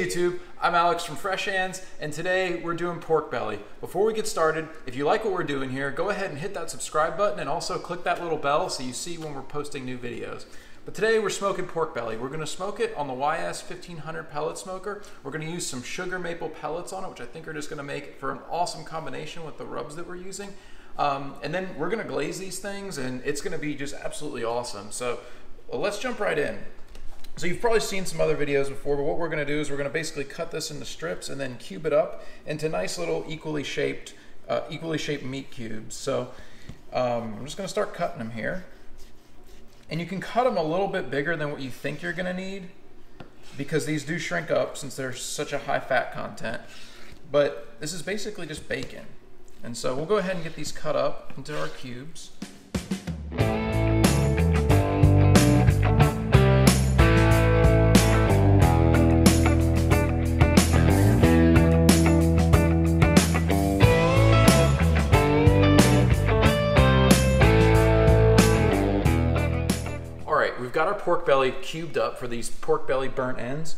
YouTube, I'm Alex from Fresh Hands, and today we're doing pork belly. Before we get started, if you like what we're doing here, go ahead and hit that subscribe button and also click that little bell so you see when we're posting new videos. But today we're smoking pork belly. We're going to smoke it on the YS 1500 pellet smoker. We're going to use some sugar maple pellets on it, which I think are just going to make it for an awesome combination with the rubs that we're using. And then we're going to glaze these things, and it's going to be just absolutely awesome. So let's jump right in. So you've probably seen some other videos before, but what we're going to do is we're going to basically cut this into strips and then cube it up into nice little equally shaped meat cubes. So I'm just going to start cutting them here. And you can cut them a little bit bigger than what you think you're going to need, because these do shrink up since there's such a high fat content. But this is basically just bacon. And so we'll go ahead and get these cut up into our cubes. We've got our pork belly cubed up for these pork belly burnt ends.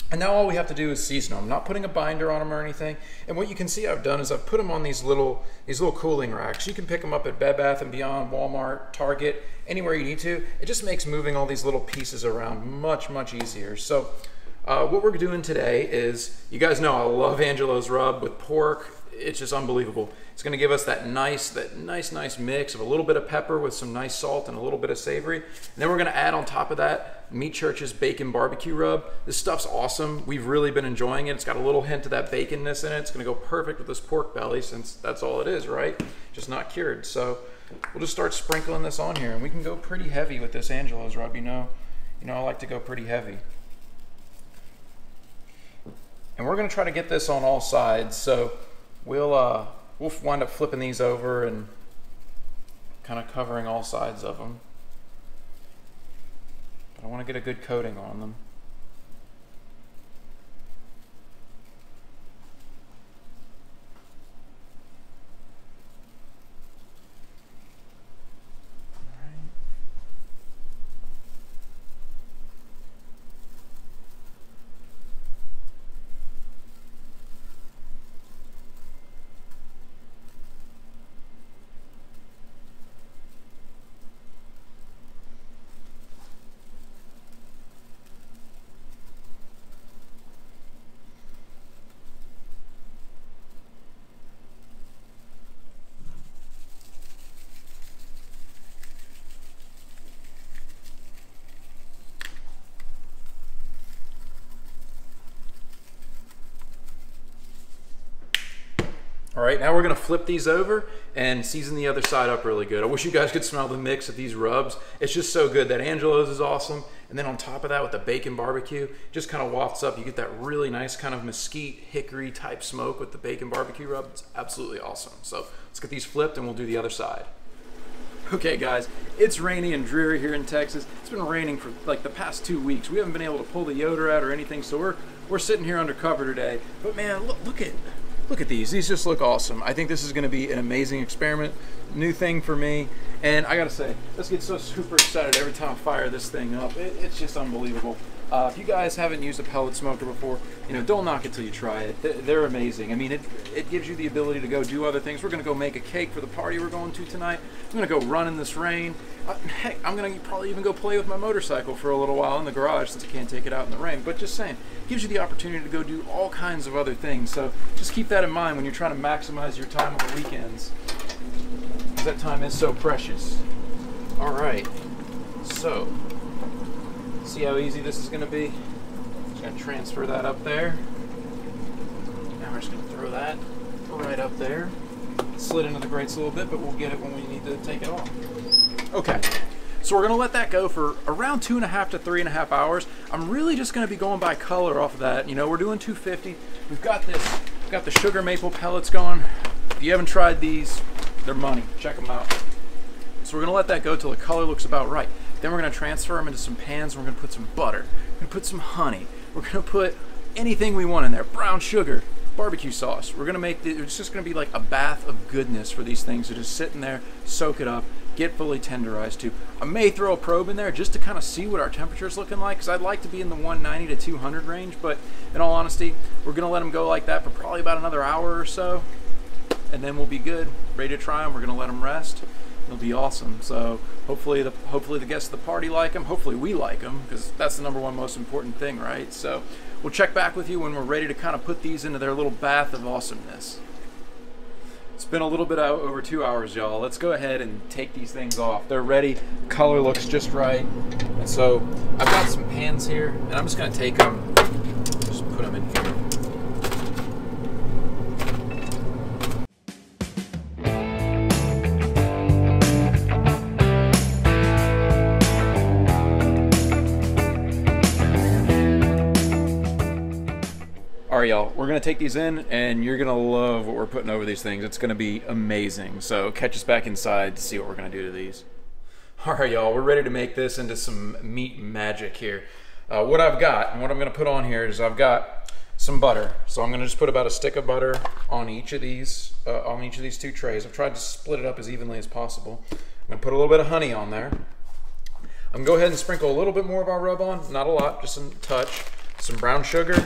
And now all we have to do is season them. I'm not putting a binder on them or anything. And what you can see I've done is I've put them on these little cooling racks. You can pick them up at Bed Bath & Beyond, Walmart, Target, anywhere you need to. It just makes moving all these little pieces around much, much easier. So what we're doing today is, you guys know I love Angelo's rub with pork. It's just unbelievable. It's going to give us that nice mix of a little bit of pepper with some nice salt and a little bit of savory. And then we're going to add on top of that Meat Church's bacon barbecue rub. This stuff's awesome. We've really been enjoying it. It's got a little hint of that baconness in it. It's going to go perfect with this pork belly, since that's all it is, right? Just not cured. So we'll just start sprinkling this on here, and we can go pretty heavy with this Angelo's rub. You know I like to go pretty heavy. And we're going to try to get this on all sides. So we'll wind up flipping these over and kind of covering all sides of them. But I want to get a good coating on them. All right, now we're gonna flip these over and season the other side up really good. I wish you guys could smell the mix of these rubs. It's just so good. That Angelo's is awesome. And then on top of that, with the bacon barbecue, just kind of wafts up. You get that really nice kind of mesquite, hickory type smoke with the bacon barbecue rub. It's absolutely awesome. So let's get these flipped and we'll do the other side. Okay guys, it's rainy and dreary here in Texas. It's been raining for like the past 2 weeks. We haven't been able to pull the Yoder out or anything, so we're sitting here under cover today. But man, look at these. These just look awesome. I think this is going to be an amazing experiment, new thing for me. And I gotta say, let's get so super excited every time I fire this thing up. It's just unbelievable. If you guys haven't used a pellet smoker before, don't knock it till you try it. They're amazing. I mean, it gives you the ability to go do other things. We're gonna go make a cake for the party we're going to tonight. I'm gonna go run in this rain. Heck, I'm gonna probably even go play with my motorcycle for a little while in the garage, since I can't take it out in the rain. But just saying, it gives you the opportunity to go do all kinds of other things. So just keep that in mind when you're trying to maximize your time on the weekends, because that time is so precious. All right, so see how easy this is going to be? Just going to transfer that up there. Now we're just going to throw that right up there. Slid into the grates a little bit, but we'll get it when we need to take it off. Okay, so we're going to let that go for around 2.5 to 3.5 hours. I'm really just going to be going by color off of that. We're doing 250. We've got the sugar maple pellets going. If you haven't tried these, they're money. Check them out. So we're going to let that go till the color looks about right. Then we're going to transfer them into some pans. We're going to put some butter. We're going to put some honey. We're going to put anything we want in there. Brown sugar, barbecue sauce. We're going to make it's just going to be like a bath of goodness for these things to just sit in there, soak it up, get fully tenderized to. I may throw a probe in there just to kind of see what our temperature is looking like, because I'd like to be in the 190 to 200 range, but in all honesty, we're gonna let them go like that for probably about another hour or so, and then we'll be good, ready to try them. We're gonna let them rest. It'll be awesome. So hopefully the guests of the party like them. Hopefully we like them, because that's the #1 most important thing, right? So we'll check back with you when we're ready to kind of put these into their little bath of awesomeness. It's been a little bit over 2 hours, y'all. Let's go ahead and take these things off. They're ready. Color looks just right. And so I've got some pans here, and I'm just gonna take them, just put them in here. All right, y'all, we're gonna take these in, and you're gonna love what we're putting over these things. It's gonna be amazing. So catch us back inside to see what we're gonna do to these. All right, y'all, we're ready to make this into some meat magic here. What I've got, and what I'm gonna put on here is I've got some butter. So I'm gonna just put about a stick of butter on each of these 2 trays. I've tried to split it up as evenly as possible. I'm gonna put a little bit of honey on there. I'm gonna go ahead and sprinkle a little bit more of our rub on, not a lot, just a touch. Some brown sugar.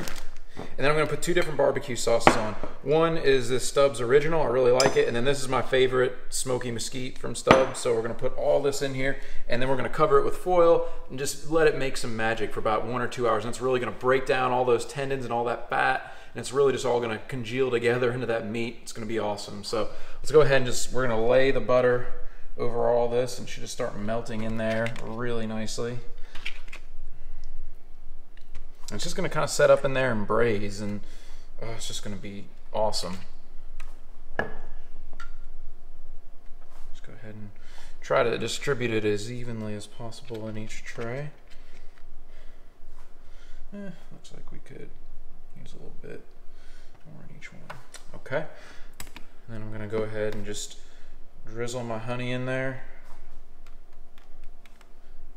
And then I'm going to put 2 different barbecue sauces on. One is this Stubbs Original. I really like it. And then this is my favorite smoky mesquite from Stubbs. So we're going to put all this in here. And then we're going to cover it with foil and just let it make some magic for about 1 or 2 hours. And it's really going to break down all those tendons and all that fat. And it's really just all going to congeal together into that meat. It's going to be awesome. So let's go ahead and we're going to lay the butter over all this. And it should just start melting in there really nicely. It's just going to kind of set up in there and braise, and it's just going to be awesome. Just go ahead and try to distribute it as evenly as possible in each tray. Looks like we could use a little bit more in each one. Okay. And then I'm going to go ahead and just drizzle my honey in there.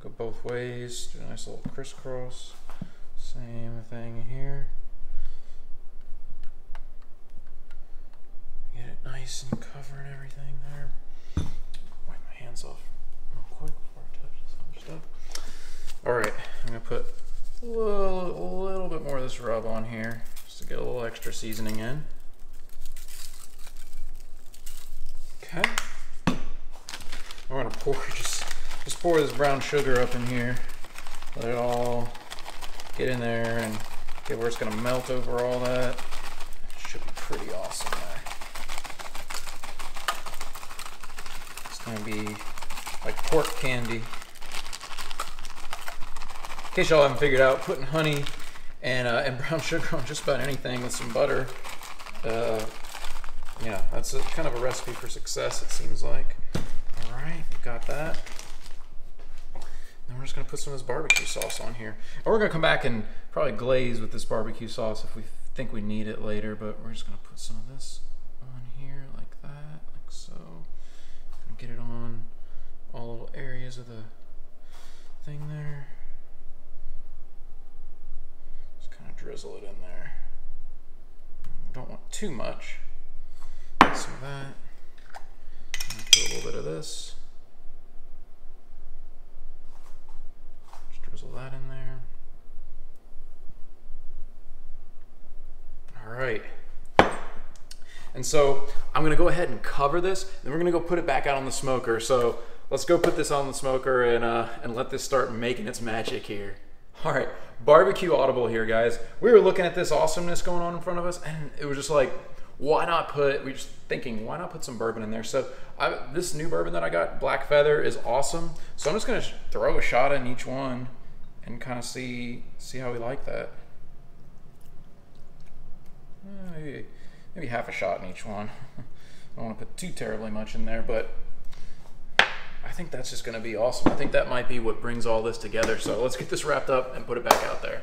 Go both ways, do a nice little crisscross. Same thing here. Get it nice and covering everything there. Wipe my hands off real quick before I touch this other stuff. All right, I'm gonna put a little bit more of this rub on here just to get a little extra seasoning in. Okay. I'm gonna just pour this brown sugar up in here. Let it all get in there and get where it's going to melt over all that. Should be pretty awesome there. It's going to be like pork candy. In case y'all haven't figured out, putting honey and brown sugar on just about anything with some butter, yeah, that's kind of a recipe for success, it seems like. All right, we've got that. Then we're just gonna put some of this barbecue sauce on here. And we're gonna come back and probably glaze with this barbecue sauce if we think we need it later, but we're just gonna put some of this on here like that, like so. Gonna get it on all little areas of the thing there. Just kind of drizzle it in there. Don't want too much. Some of that. Put a little bit of this. Drizzle that in there. All right. And so I'm gonna go ahead and cover this, then we're gonna go put it back out on the smoker. So let's go put this on the smoker and let this start making its magic here. All right, barbecue audible here, guys. We were looking at this awesomeness going on in front of us, and it was just like, why not put some bourbon in there? So this new bourbon that I got, Black Feather, is awesome. So I'm just gonna throw a shot in each one and kind of see how we like that. Maybe half a shot in each one. I don't want to put too terribly much in there, but I think that's just going to be awesome. I think that might be what brings all this together. So let's get this wrapped up and put it back out there.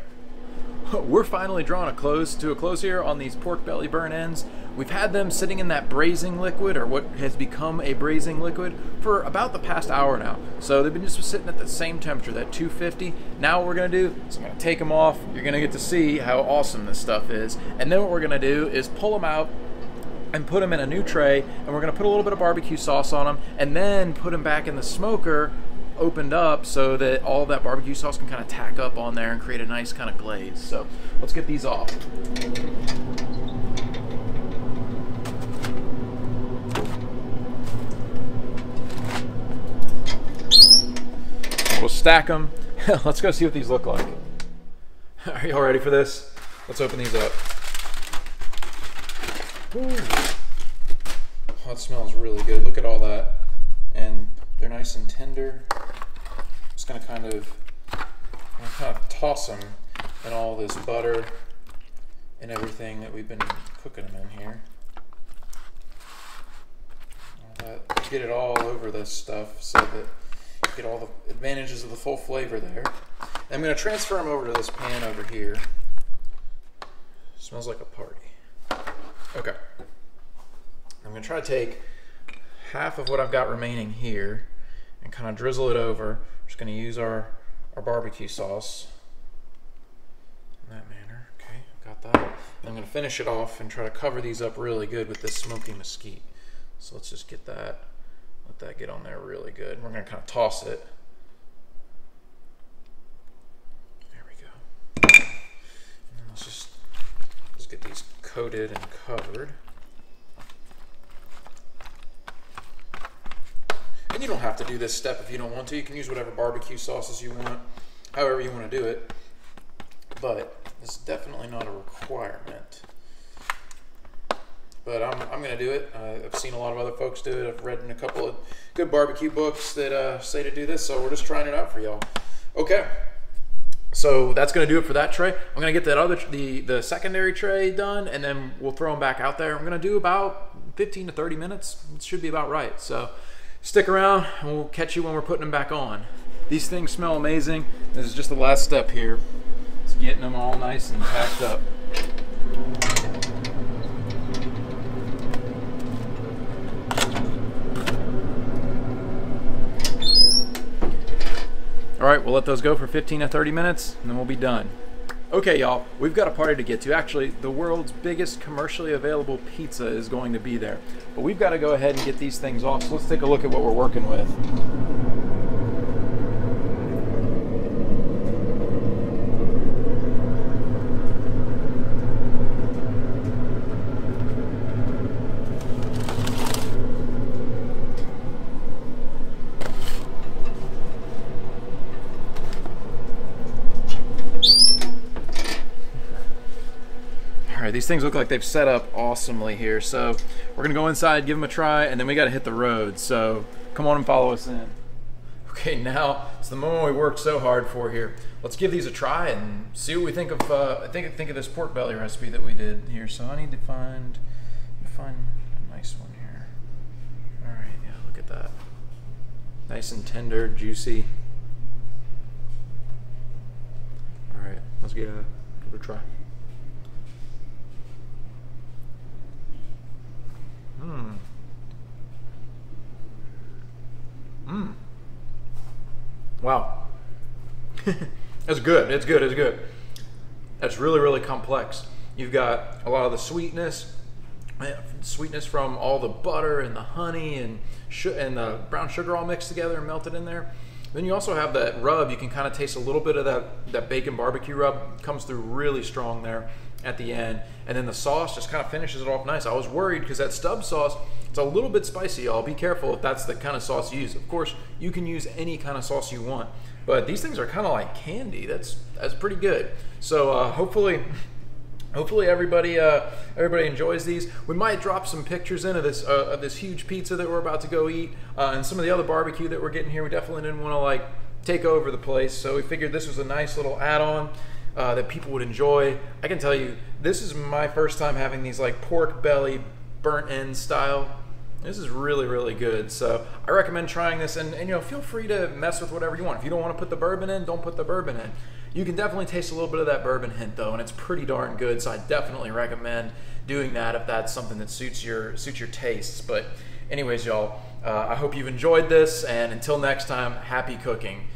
We're finally drawing to a close here on these pork belly burn ends. We've had them sitting in that braising liquid, or what has become a braising liquid, for about the past hour now. So they've been just sitting at the same temperature, that 250. Now what we're gonna do is I'm gonna take them off. You're gonna get to see how awesome this stuff is. And then what we're gonna do is pull them out, and put them in a new tray, and we're gonna put a little bit of barbecue sauce on them, and then put them back in the smoker, opened up, so that all of that barbecue sauce can kind of tack up on there and create a nice kind of glaze. So let's get these off. We'll stack them. Let's go see what these look like. Are y'all ready for this? Let's open these up. Ooh. Oh, it smells really good. Look at all that. And they're nice and tender. Just gonna kind of toss them in all this butter and everything that we've been cooking them in here. Get it all over this stuff so that you get all the advantages of the full flavor there. And I'm gonna transfer them over to this pan over here. Smells like a party. Okay. I'm gonna try to take half of what I've got remaining here and kind of drizzle it over. I'm just gonna use our barbecue sauce in that manner. Okay, got that. And I'm gonna finish it off and try to cover these up really good with this smoky mesquite. So let's just get that, let that get on there really good. We're gonna kind of toss it. There we go. And let's get these coated and covered. And you don't have to do this step if you don't want to. You can use whatever barbecue sauces you want, however you want to do it. But it's definitely not a requirement. But I'm going to do it. I've seen a lot of other folks do it. I've read in a couple of good barbecue books that say to do this, so we're just trying it out for y'all. Okay, so that's going to do it for that tray. I'm going to get that the secondary tray done, and then we'll throw them back out there. I'm going to do about 15 to 30 minutes. It should be about right. So stick around, and we'll catch you when we're putting them back on. These things smell amazing. This is just the last step here. It's getting them all nice and packed up. All right, we'll let those go for 15 to 30 minutes, and then we'll be done. Okay, y'all, we've got a party to get to. Actually, the world's biggest commercially available pizza is going to be there. But we've got to go ahead and get these things off, so let's take a look at what we're working with. These things look like they've set up awesomely here. So we're gonna go inside, give them a try, and then we gotta hit the road. So come on and follow us in. Okay, now it's the moment we worked so hard for here. Let's give these a try and see what we think of. I think of this pork belly recipe that we did here. So I need to find a nice one here. All right, yeah, look at that. Nice and tender, juicy. All right, let's give it a try. Wow. That's good. It's good. It's good. That's really, really complex. You've got a lot of the sweetness from all the butter and the honey and the brown sugar all mixed together and melted in there. Then you also have that rub. You can kind of taste a little bit of that bacon barbecue rub. Comes through really strong there at the end. And then the sauce just kind of finishes it off nice. I was worried because that stub sauce, it's a little bit spicy, y'all. Be careful if that's the kind of sauce you use. Of course, you can use any kind of sauce you want, but these things are kind of like candy. That's pretty good. So hopefully everybody enjoys these. We might drop some pictures in of this huge pizza that we're about to go eat, and some of the other barbecue that we're getting here. We definitely didn't want to like take over the place, so we figured this was a nice little add-on that people would enjoy. I can tell you, this is my first time having these like pork belly burnt end style. This is really, really good. So I recommend trying this, and you know, feel free to mess with whatever you want. If you don't want to put the bourbon in, don't put the bourbon in. You can definitely taste a little bit of that bourbon hint though, and it's pretty darn good. So I definitely recommend doing that if that's something that suits your tastes. But anyways, y'all, I hope you've enjoyed this, and until next time, happy cooking.